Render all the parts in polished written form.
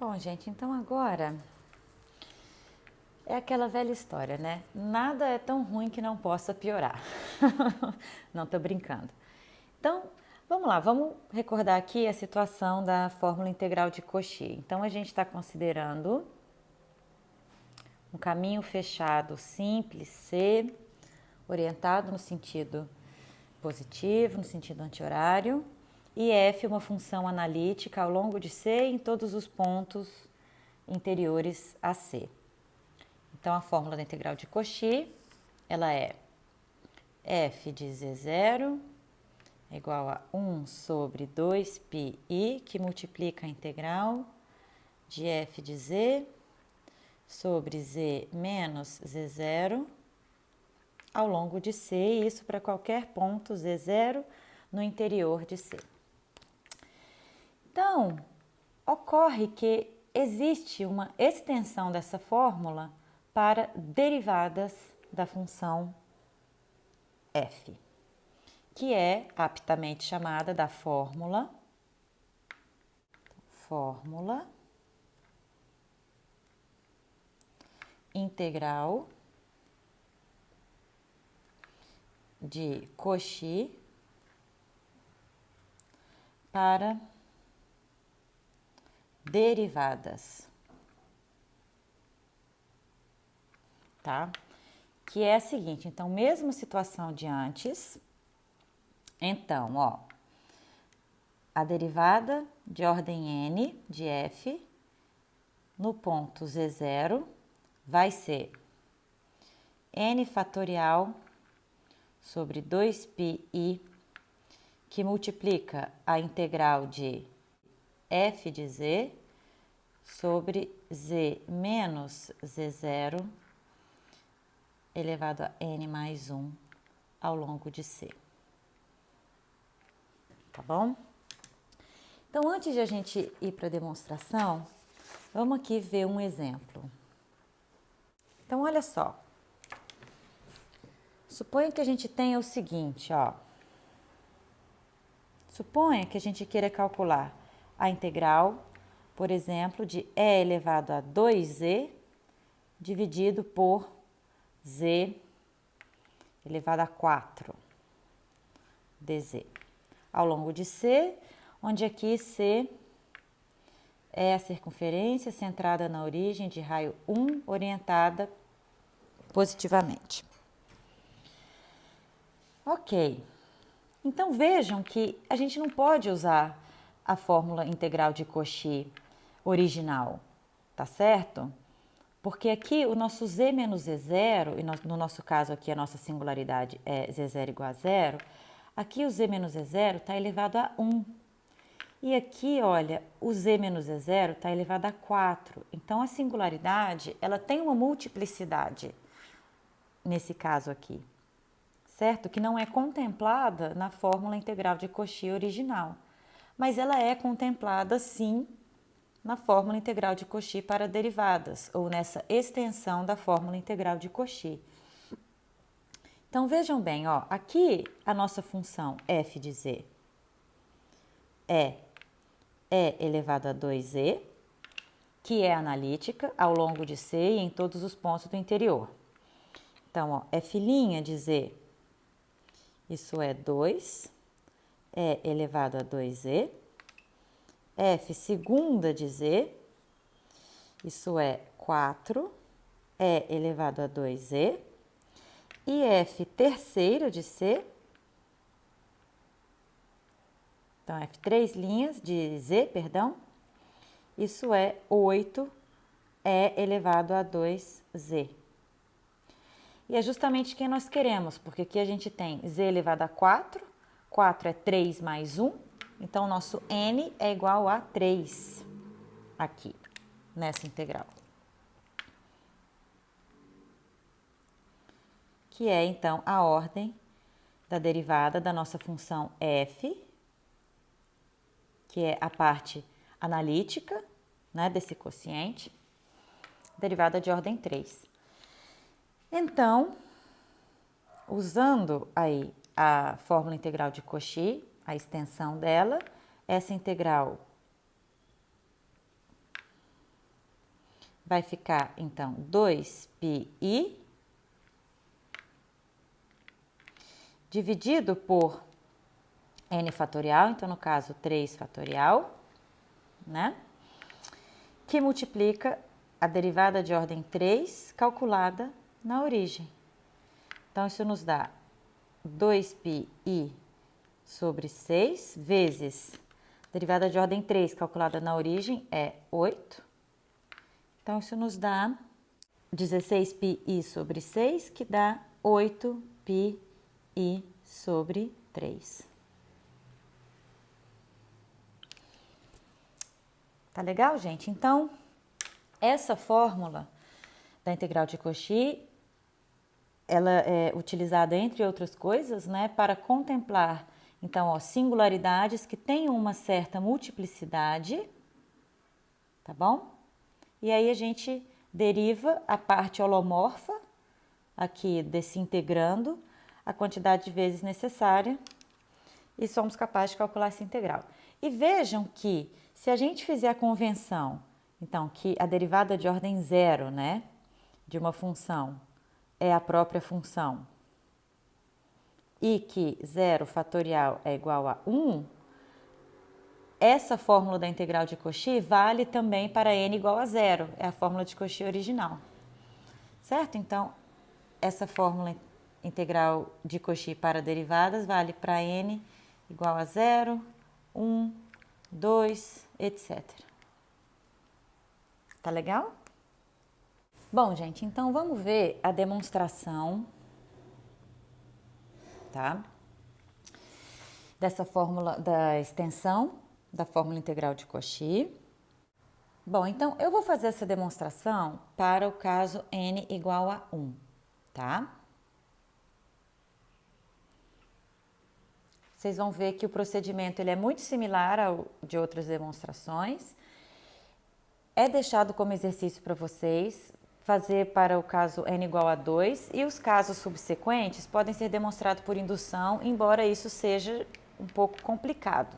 Bom, gente, então agora é aquela velha história, né? Nada é tão ruim que não possa piorar. Não tô brincando. Então, vamos lá, vamos recordar aqui a situação da fórmula integral de Cauchy. Então, a gente está considerando um caminho fechado simples C, orientado no sentido positivo, no sentido anti-horário, e F uma função analítica ao longo de C em todos os pontos interiores a C. Então, a fórmula da integral de Cauchy, ela é f de z0 é igual a 1 sobre 2πi, que multiplica a integral de f de z sobre z menos z0 ao longo de C, isso para qualquer ponto z0 no interior de C. Então, ocorre que existe uma extensão dessa fórmula para derivadas da função f, que é aptamente chamada da fórmula integral de Cauchy para derivadas, tá? Que é a seguinte, então, mesma situação de antes. Então, ó, a derivada de ordem n de f no ponto z0 vai ser n fatorial sobre 2πi, que multiplica a integral de f de z sobre z menos z0 elevado a n mais 1 ao longo de C. Tá bom? Então, antes de a gente ir para a demonstração, vamos aqui ver um exemplo. Então, olha só. Suponha que a gente tenha o seguinte, ó. Suponha que a gente queira calcular a integral, por exemplo, de e elevado a 2z dividido por z elevado a 4 dz ao longo de C, onde aqui C é a circunferência centrada na origem de raio 1 orientada positivamente. Ok, então vejam que a gente não pode usar a fórmula integral de Cauchy original, tá certo? Porque aqui o nosso z menos z0, e no nosso caso aqui a nossa singularidade é z0 igual a zero, aqui o z menos z0 está elevado a 1. E aqui, olha, o z menos z0 está elevado a 4. Então, a singularidade, ela tem uma multiplicidade nesse caso aqui, certo? Que não é contemplada na fórmula integral de Cauchy original. Mas ela é contemplada, sim, na fórmula integral de Cauchy para derivadas, ou nessa extensão da fórmula integral de Cauchy. Então, vejam bem, ó, aqui a nossa função f de z é e elevado a 2z, que é analítica ao longo de C e em todos os pontos do interior. Então, ó, f' de z, isso é 2, e elevado a 2z, f segunda de z, isso é 4, e elevado a 2z, e f terceira de c, então f 3 linhas de z, perdão, isso é 8 e elevado a 2z. E é justamente quem nós queremos, porque aqui a gente tem z elevado a 4, 4 é 3 mais 1, então o nosso n é igual a 3 aqui, nessa integral. Que é, então, a ordem da derivada da nossa função f, que é a parte analítica, né, desse quociente, derivada de ordem 3. Então, usando aí a fórmula integral de Cauchy, a extensão dela, essa integral vai ficar, então, 2πi dividido por n fatorial, então, no caso, 3 fatorial, né? Que multiplica a derivada de ordem 3 calculada na origem. Então, isso nos dá 2πi sobre 6 vezes derivada de ordem 3 calculada na origem é 8. Então, isso nos dá 16πi sobre 6, que dá 8πi sobre 3. Tá legal, gente? Então, essa fórmula da integral de Cauchy, ela é utilizada, entre outras coisas, né, para contemplar, então, ó, singularidades que tenham uma certa multiplicidade, tá bom? E aí a gente deriva a parte holomorfa, aqui desse integrando, a quantidade de vezes necessária, e somos capazes de calcular essa integral. E vejam que, se a gente fizer a convenção, então, que a derivada de ordem zero, né, de uma função é a própria função, e que 0 fatorial é igual a 1, essa fórmula da integral de Cauchy vale também para n igual a 0, é a fórmula de Cauchy original, certo? Então, essa fórmula integral de Cauchy para derivadas vale para n igual a 0, 1, 2, etc. Tá legal? Bom, gente, então vamos ver a demonstração, tá? Dessa fórmula da extensão da fórmula integral de Cauchy. Bom, então eu vou fazer essa demonstração para o caso n igual a 1, tá? Vocês vão ver que o procedimento ele é muito similar ao de outras demonstrações. É deixado como exercício para vocês fazer para o caso n igual a 2 e os casos subsequentes podem ser demonstrados por indução, embora isso seja um pouco complicado.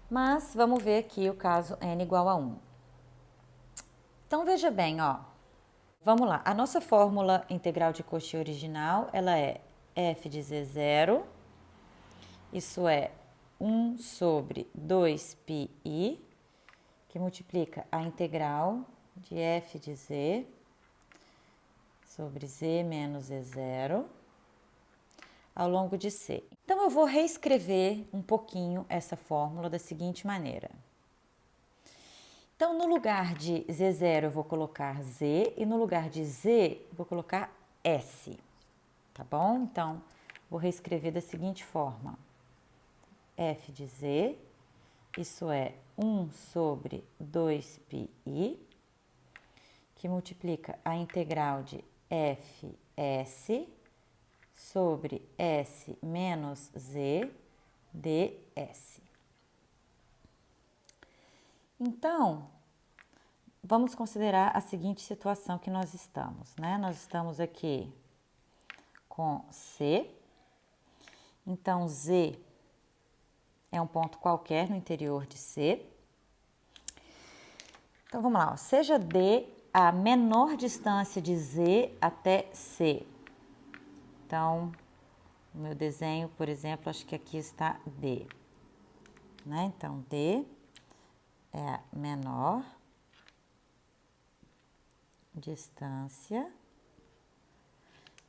Mas vamos ver aqui o caso n igual a 1. Então veja bem, ó. Vamos lá. A nossa fórmula integral de Cauchy original, ela é f de z0, isso é 1 sobre 2πi, que multiplica a integral de f de z sobre z menos z0 ao longo de c. Então, eu vou reescrever um pouquinho essa fórmula da seguinte maneira. Então, no lugar de z0 eu vou colocar z e no lugar de z eu vou colocar s, tá bom? Então, vou reescrever da seguinte forma. F de z, isso é 1 sobre 2πi, que multiplica a integral de fs sobre s menos z ds. Então, vamos considerar a seguinte situação que nós estamos, né? Nós estamos aqui com C, então Z é um ponto qualquer no interior de C. Então, vamos lá, ó. Seja D a menor distância de Z até C. Então, no meu desenho, por exemplo, acho que aqui está D, né? Então, D é a menor distância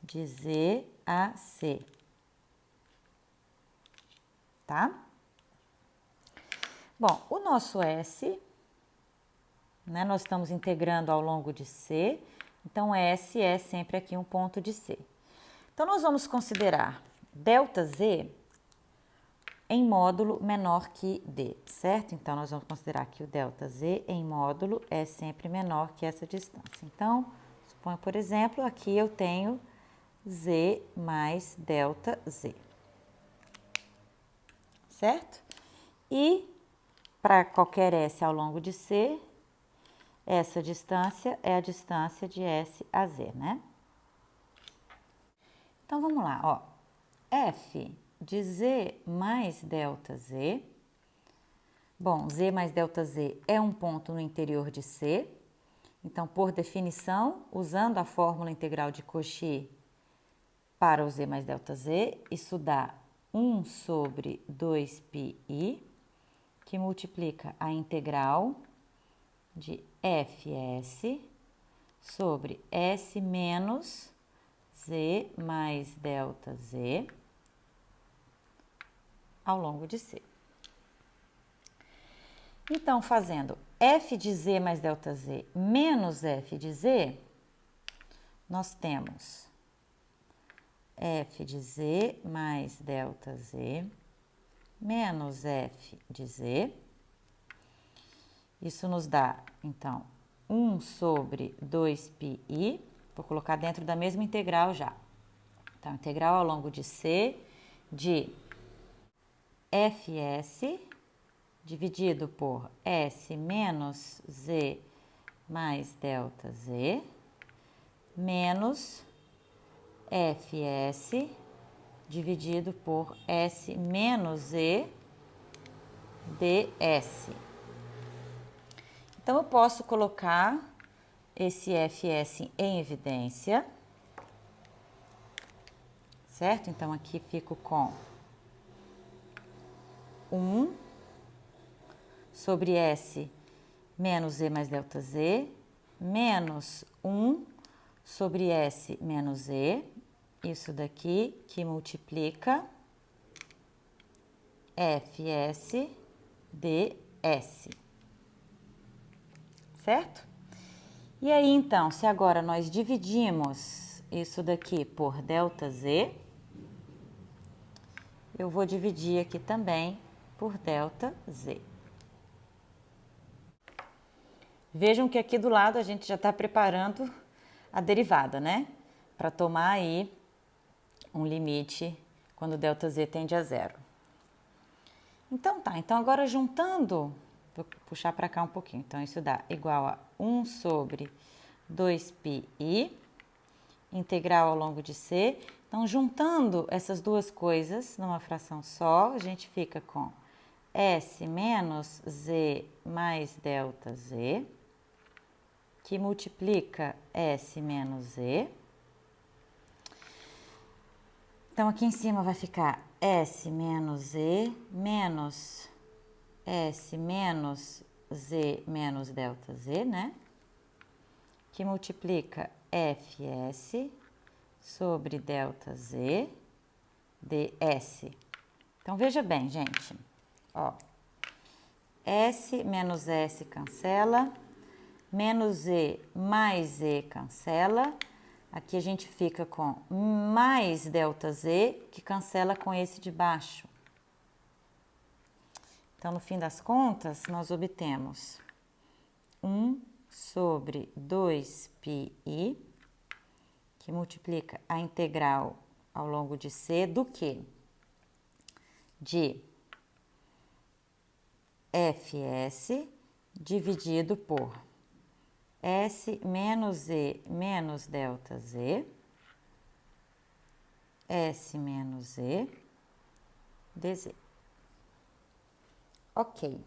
de Z a C, tá? Bom, o nosso S, né, nós estamos integrando ao longo de C, então S é sempre aqui um ponto de C. Então, nós vamos considerar ΔZ em módulo menor que D, certo? Então, nós vamos considerar que o ΔZ em módulo é sempre menor que essa distância. Então, suponha, por exemplo, aqui eu tenho Z mais ΔZ, certo? E, para qualquer S ao longo de C, essa distância é a distância de S a Z, né? Então, vamos lá, ó. F de Z mais ΔZ. Bom, Z mais ΔZ é um ponto no interior de C. Então, por definição, usando a fórmula integral de Cauchy para o z mais ΔZ, isso dá 1 sobre 2πi, que multiplica a integral de fs sobre s menos z mais ΔZ ao longo de C. Então, fazendo f de z mais ΔZ menos f de z, nós temos f de z mais ΔZ menos f de z. Isso nos dá, então, 1 sobre 2πi. Vou colocar dentro da mesma integral já. Então, integral ao longo de C de fs dividido por s menos z mais ΔZ menos fs dividido por s menos z ds. Então, eu posso colocar esse fs em evidência, certo? Então, aqui fico com 1 sobre s menos z mais ΔZ, menos 1 sobre s menos z, isso daqui que multiplica fs ds, certo? E aí, então, se agora nós dividimos isso daqui por ΔZ, eu vou dividir aqui também por ΔZ. Vejam que aqui do lado a gente já está preparando a derivada, né? Para tomar aí um limite quando ΔZ tende a zero. Então tá, então agora juntando, vou puxar para cá um pouquinho, então isso dá igual a 1 sobre 2πi, integral ao longo de C. Então, juntando essas duas coisas numa fração só, a gente fica com s menos z mais ΔZ, que multiplica s menos z. Então, aqui em cima vai ficar s menos z menos s menos z menos ΔZ, né? Que multiplica fs sobre ΔZ ds. Então, veja bem, gente, ó, s menos s cancela, menos z mais z cancela, aqui a gente fica com mais ΔZ, que cancela com esse de baixo. Então, no fim das contas, nós obtemos 1 sobre 2πi, que multiplica a integral ao longo de C do quê? De fs dividido por s menos z menos ΔZ, s menos z dz. Ok.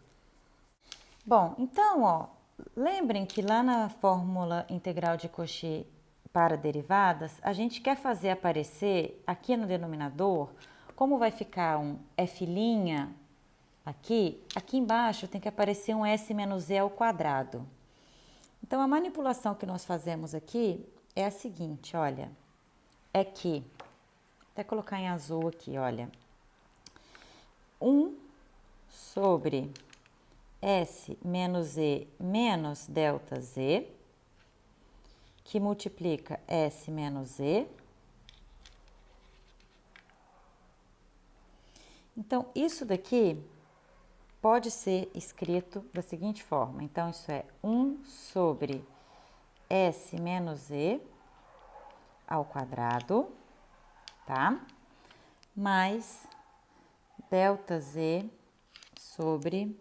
Bom, então, ó, lembrem que lá na fórmula integral de Cauchy para derivadas, a gente quer fazer aparecer aqui no denominador, como vai ficar um f' aqui embaixo tem que aparecer um s menos z ao quadrado. Então, a manipulação que nós fazemos aqui é a seguinte, olha, é que, até colocar em azul aqui, olha, 1 sobre s menos z menos ΔZ, que multiplica s menos z. Então, isso daqui pode ser escrito da seguinte forma. Então, isso é 1 sobre s menos z ao quadrado, tá? Mais ΔZ sobre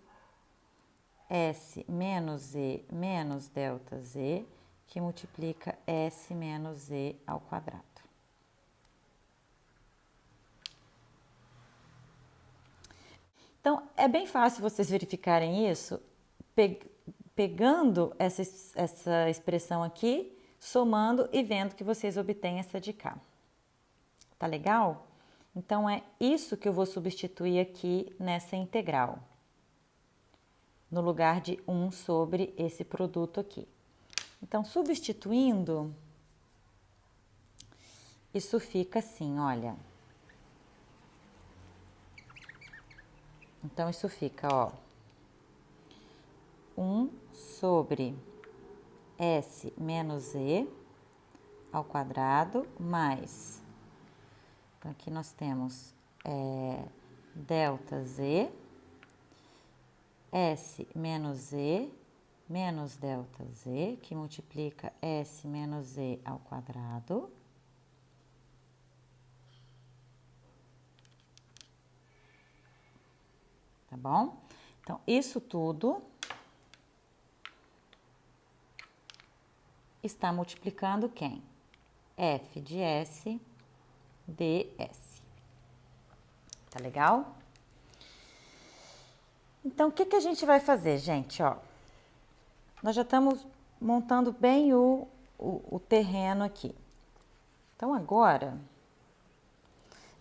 s menos z menos ΔZ, que multiplica s menos z ao quadrado. Então, é bem fácil vocês verificarem isso pegando essa expressão aqui, somando e vendo que vocês obtêm essa de cá. Tá legal? Então, é isso que eu vou substituir aqui nessa integral, no lugar de 1 sobre esse produto aqui. Então, substituindo, isso fica assim, olha. Então, isso fica, ó, 1 sobre S menos E ao quadrado mais, então aqui nós temos delta Z, S menos E, menos delta Z, que multiplica S menos E ao quadrado, tá bom? Então, isso tudo está multiplicando quem? F de S ds. Tá legal? Então, o que a gente vai fazer, gente? Ó, nós já estamos montando bem o terreno aqui. Então, agora,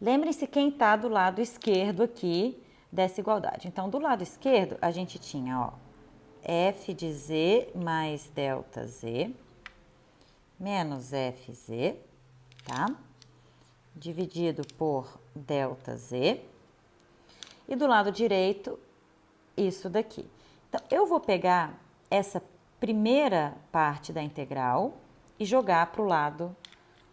lembrem-se quem está do lado esquerdo aqui dessa igualdade. Então, do lado esquerdo, a gente tinha, ó, f de z mais delta z menos fz, tá? Dividido por delta z. E do lado direito, isso daqui. Então, eu vou pegar essa primeira parte da integral e jogar para o lado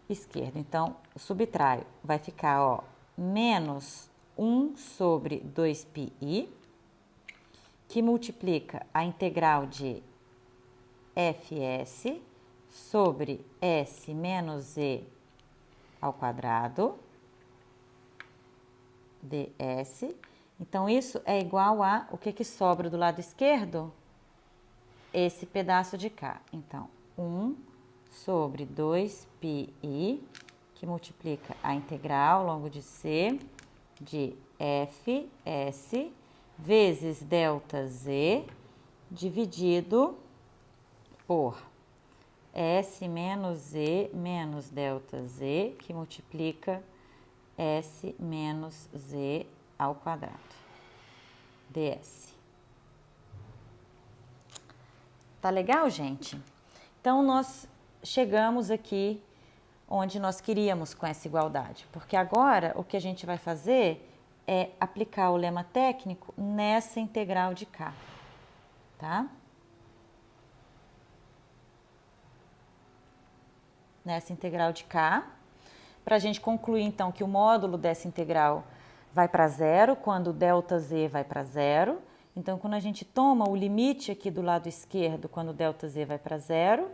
esquerdo. Então, subtraio, vai ficar, ó, menos 1 sobre 2πi, que multiplica a integral de fs sobre s menos e ao quadrado ds. Então, isso é igual a, o que sobra do lado esquerdo? Esse pedaço de cá. Então, 1 sobre 2πi, que multiplica a integral longo de c de fs vezes delta z dividido por S menos E menos delta Z, que multiplica S menos Z ao quadrado, ds. Tá legal, gente? Então, nós chegamos aqui onde nós queríamos com essa igualdade, porque agora o que a gente vai fazer é aplicar o lema técnico nessa integral de cá, tá? Nessa integral de cá, para a gente concluir, então, que o módulo dessa integral vai para zero, quando delta z vai para zero. Então, quando a gente toma o limite aqui do lado esquerdo, quando delta z vai para zero,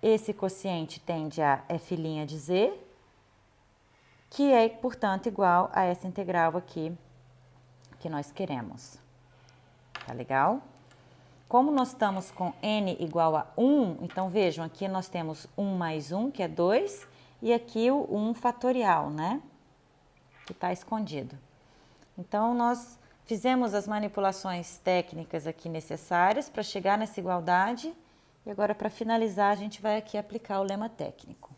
esse quociente tende a f' de z, que é, portanto, igual a essa integral aqui que nós queremos. Tá legal? Como nós estamos com n igual a 1, então vejam, aqui nós temos 1 mais 1, que é 2, e aqui o 1 fatorial, né? Que está escondido. Então, nós fizemos as manipulações técnicas aqui necessárias para chegar nessa igualdade, e agora, para finalizar, a gente vai aqui aplicar o lema técnico.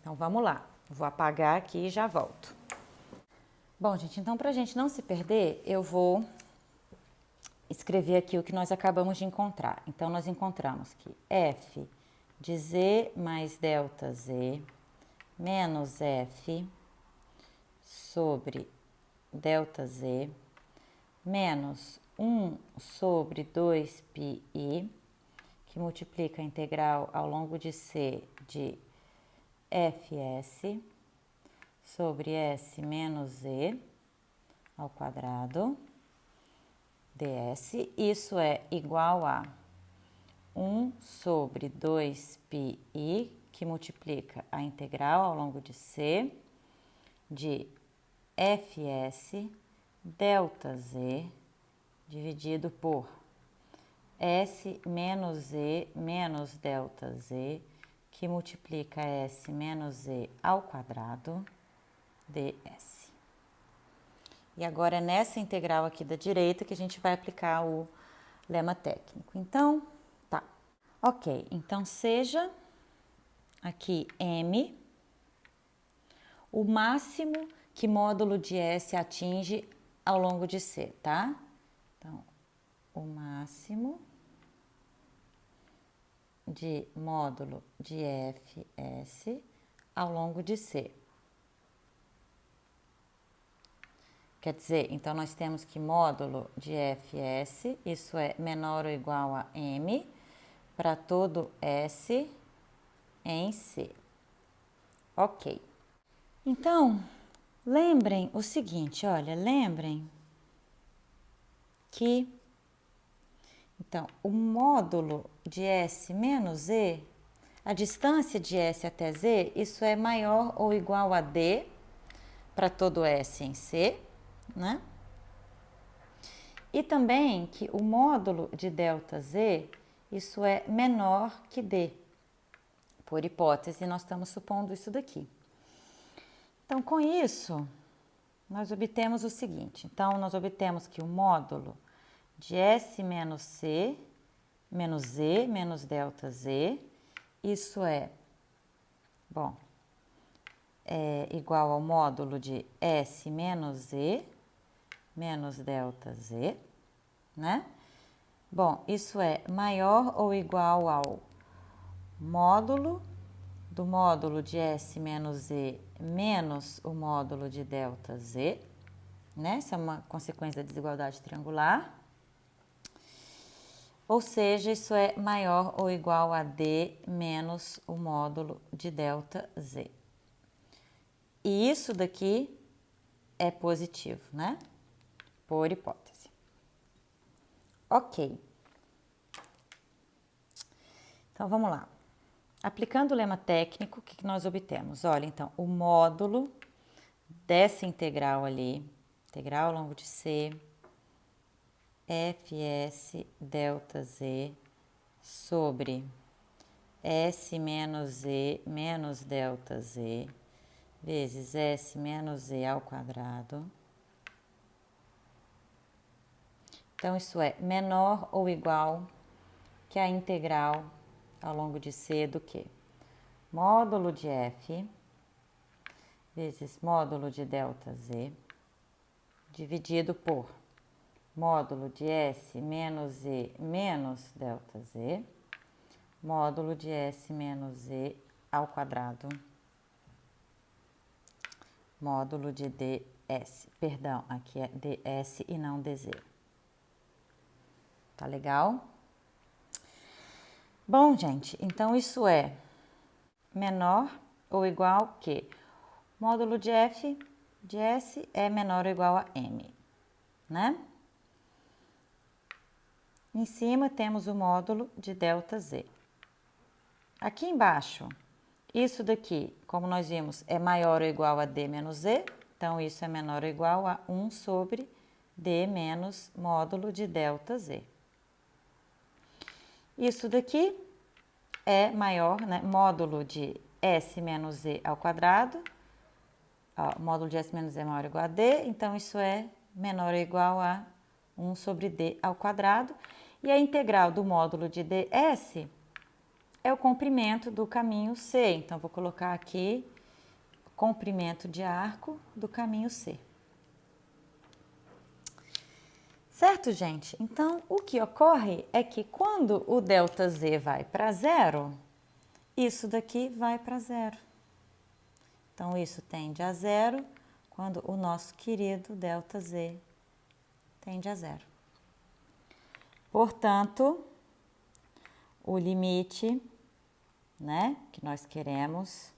Então, vamos lá. Vou apagar aqui e já volto. Bom, gente, então, para a gente não se perder, eu vou escrever aqui o que nós acabamos de encontrar. Então, nós encontramos que f de z mais delta z menos f sobre delta z menos 1 sobre 2πi, que multiplica a integral ao longo de c de fs sobre s menos e ao quadrado ds, isso é igual a 1 sobre 2πi, que multiplica a integral ao longo de c de fs delta z dividido por s menos e menos delta z, que multiplica s menos e ao quadrado ds. E agora é nessa integral aqui da direita que a gente vai aplicar lema técnico. Então, tá. Ok, então seja aqui M o máximo que módulo de S atinge ao longo de C, tá? Então, o máximo de módulo de Fs ao longo de C. Quer dizer, então nós temos que módulo de Fs, isso é menor ou igual a M, para todo S em C. Ok. Então, lembrem o seguinte, olha, lembrem que, então, o módulo de S menos E, a distância de S até Z, isso é maior ou igual a D para todo S em C, né? E também que o módulo de ΔZ, isso é menor que D. Por hipótese, nós estamos supondo isso daqui. Então, com isso, nós obtemos o seguinte. Então, nós obtemos que o módulo de S menos C menos Z menos ΔZ, isso é, bom, é igual ao módulo de S menos Z menos ΔZ, né? Bom, isso é maior ou igual ao módulo do módulo de S menos Z menos o módulo de ΔZ, né? Essa é uma consequência da desigualdade triangular. Ou seja, isso é maior ou igual a D menos o módulo de ΔZ. E isso daqui é positivo, né? Por hipótese. Ok. Então, vamos lá. Aplicando o lema técnico, o que nós obtemos? Olha, então, o módulo dessa integral ali, integral ao longo de C, Fs ΔZ sobre S menos Z menos ΔZ vezes S menos Z ao quadrado. Então, isso é menor ou igual que a integral ao longo de C do que? Módulo de F vezes módulo de ΔZ dividido por módulo de S menos Z menos ΔZ, módulo de S menos Z ao quadrado, módulo de ds, perdão, aqui é ds e não dz. Tá legal? Bom, gente, então isso é menor ou igual que módulo de f de s é menor ou igual a m, né? Em cima temos o módulo de ΔZ. Aqui embaixo, isso daqui, como nós vimos, é maior ou igual a D menos Z, então isso é menor ou igual a 1 sobre D menos módulo de ΔZ. Isso daqui é maior, né? Módulo de S menos Z ao quadrado, ó, módulo de S menos Z é maior ou igual a D, então isso é menor ou igual a 1 sobre D ao quadrado. E a integral do módulo de ds é o comprimento do caminho C. Então, vou colocar aqui comprimento de arco do caminho C. Certo, gente? Então, o que ocorre é que quando o ΔZ vai para zero, isso daqui vai para zero. Então, isso tende a zero quando o nosso querido ΔZ tende a zero. Portanto, o limite, né, que nós queremos,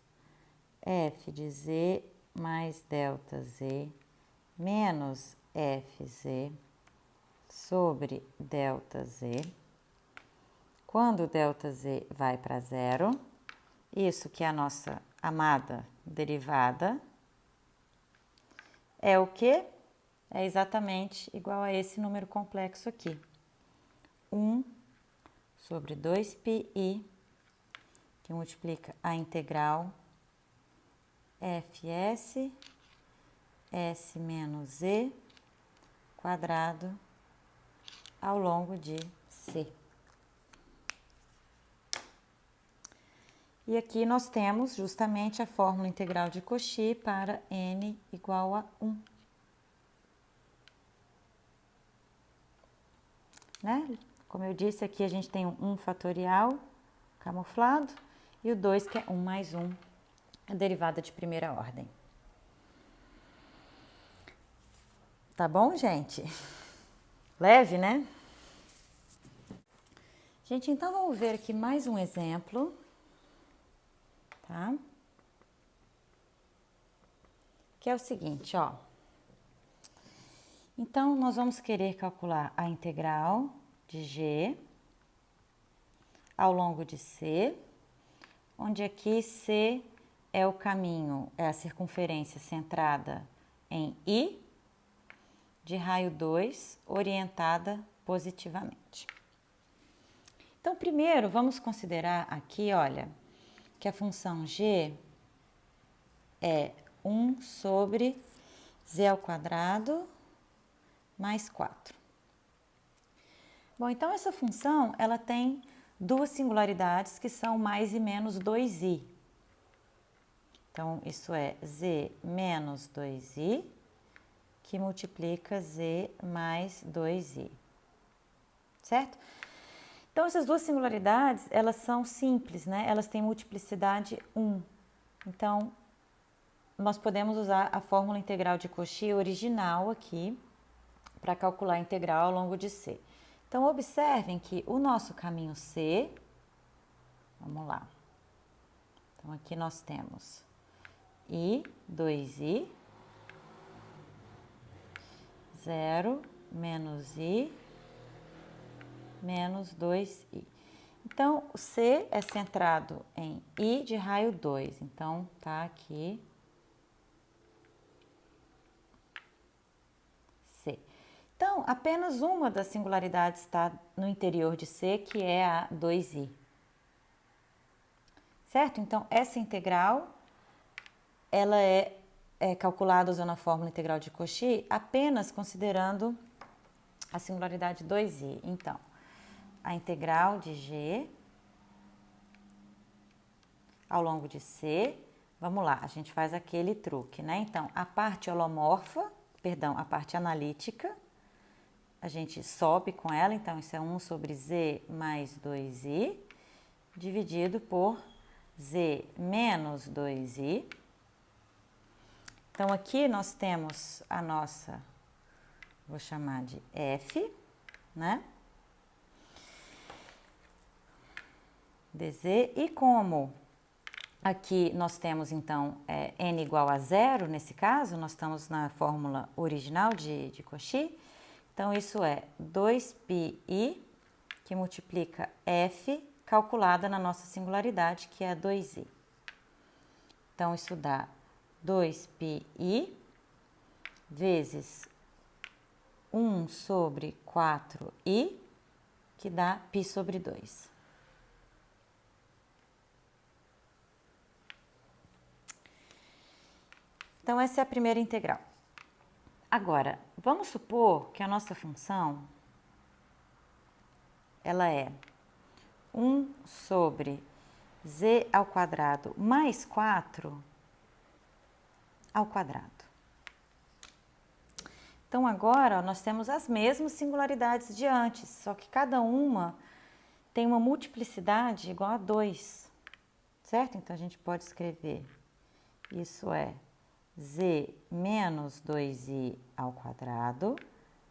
f de z mais ΔZ menos fz sobre ΔZ, quando o ΔZ vai para zero, isso que é a nossa amada derivada, é o quê? É exatamente igual a esse número complexo aqui. 1 sobre 2πi, que multiplica a integral Fs, S menos Z, quadrado, ao longo de C. E aqui nós temos justamente a fórmula integral de Cauchy para n igual a 1. Né? Como eu disse, aqui a gente tem um 1 fatorial camuflado e o 2 que é 1 mais 1, a derivada de primeira ordem. Tá bom, gente? Leve, né? Gente, então vamos ver aqui mais um exemplo, tá? Que é o seguinte, ó. Então, nós vamos querer calcular a integral de g ao longo de C, onde aqui C é o caminho, é a circunferência centrada em I, de raio 2, orientada positivamente. Então, primeiro, vamos considerar aqui, olha, que a função g é 1 sobre z ao quadrado mais 4. Bom, então essa função, ela tem duas singularidades que são mais e menos 2i. Então, isso é z menos 2i, que multiplica z mais 2i, certo? Então, essas duas singularidades, elas são simples, né? Elas têm multiplicidade 1. Então, nós podemos usar a fórmula integral de Cauchy original aqui para calcular a integral ao longo de C. Então, observem que o nosso caminho C, vamos lá. Então, aqui nós temos I, 2i, 0, menos i, menos 2i. Então, o C é centrado em I de raio 2. Então, tá aqui C. Então, apenas uma das singularidades está no interior de C, que é a 2i. Certo? Então, essa integral, ela é calculada usando a fórmula integral de Cauchy apenas considerando a singularidade 2i. Então, a integral de g ao longo de C, vamos lá, a gente faz aquele truque, né? Então, a parte holomorfa, perdão, a parte analítica, a gente sobe com ela, então isso é 1 sobre z mais 2i, dividido por z menos 2i. Então, aqui nós temos a nossa, vou chamar de f, né? dz, e como aqui nós temos, então, n igual a 0, nesse caso, nós estamos na fórmula original de Cauchy, então isso é 2πi, que multiplica f, calculada na nossa singularidade, que é a 2i. Então, isso dá 2πi vezes 1 sobre 4i, que dá π sobre 2. Então, essa é a primeira integral. Agora, vamos supor que a nossa função, ela é 1 sobre z ao quadrado mais 4 ao quadrado. Então, agora, ó, nós temos as mesmas singularidades de antes, só que cada uma tem uma multiplicidade igual a 2, certo? Então, a gente pode escrever, isso é z menos 2i ao quadrado,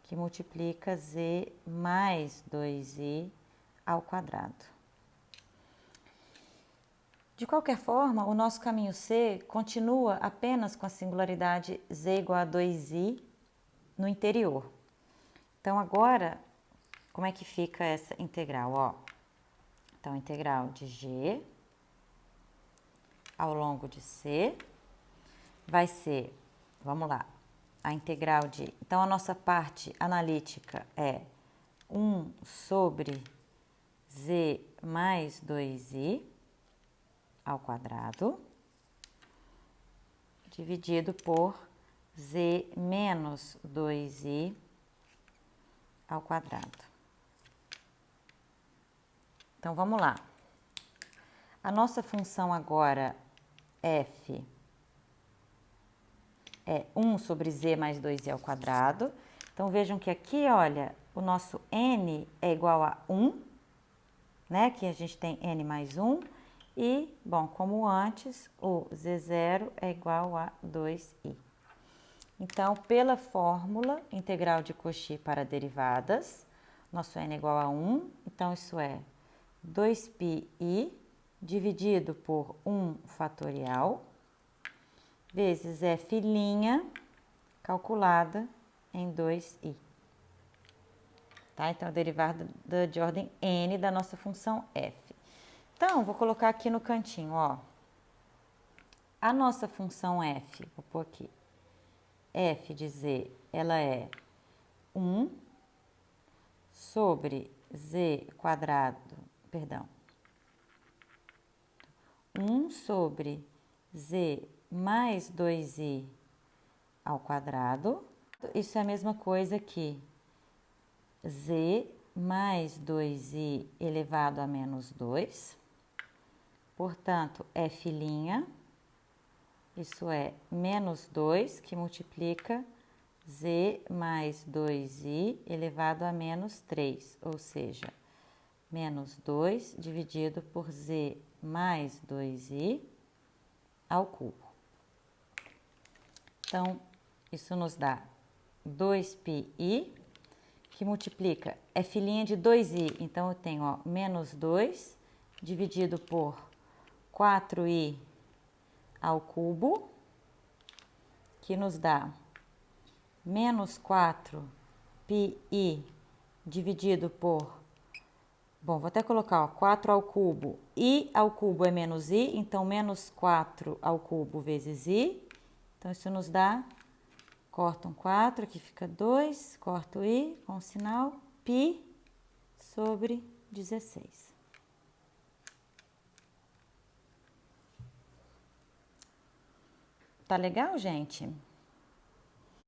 que multiplica z mais 2i ao quadrado. De qualquer forma, o nosso caminho C continua apenas com a singularidade z igual a 2i no interior. Então, agora, como é que fica essa integral? Ó, então, a integral de g ao longo de C vai ser, vamos lá, a integral de... Então, a nossa parte analítica é 1 sobre z mais 2i ao quadrado, dividido por z menos 2i ao quadrado. Então, vamos lá. A nossa função agora, f, é 1 sobre z mais 2z ao quadrado. Então, vejam que aqui, olha, o nosso n é igual a 1, né? Que a gente tem n mais 1. E, bom, como antes, o z0 é igual a 2i. Então, pela fórmula integral de Cauchy para derivadas, nosso n é igual a 1. Então, isso é 2πi dividido por 1 fatorial vezes f' calculada em 2i. Tá? Então, a derivada de ordem n da nossa função f. Então, vou colocar aqui no cantinho, ó. A nossa função f, vou pôr aqui, f de z, ela é 1 sobre z quadrado, perdão, 1 sobre z mais 2i ao quadrado. Isso é a mesma coisa que z mais 2i elevado a menos 2. Portanto, f', isso é menos 2, que multiplica z mais 2i elevado a menos 3, ou seja, menos 2 dividido por z mais 2i ao cubo. Então, isso nos dá 2πi, que multiplica f' de 2i. Então, eu tenho, ó, menos 2 dividido por 4i ao cubo, que nos dá menos 4πi dividido por, bom, vou até colocar, ó, 4 ao cubo, i ao cubo é menos i, então menos 4 ao cubo vezes i, então isso nos dá, corta um 4, aqui fica 2, corta o i com o sinal, π sobre 16. Tá legal, gente?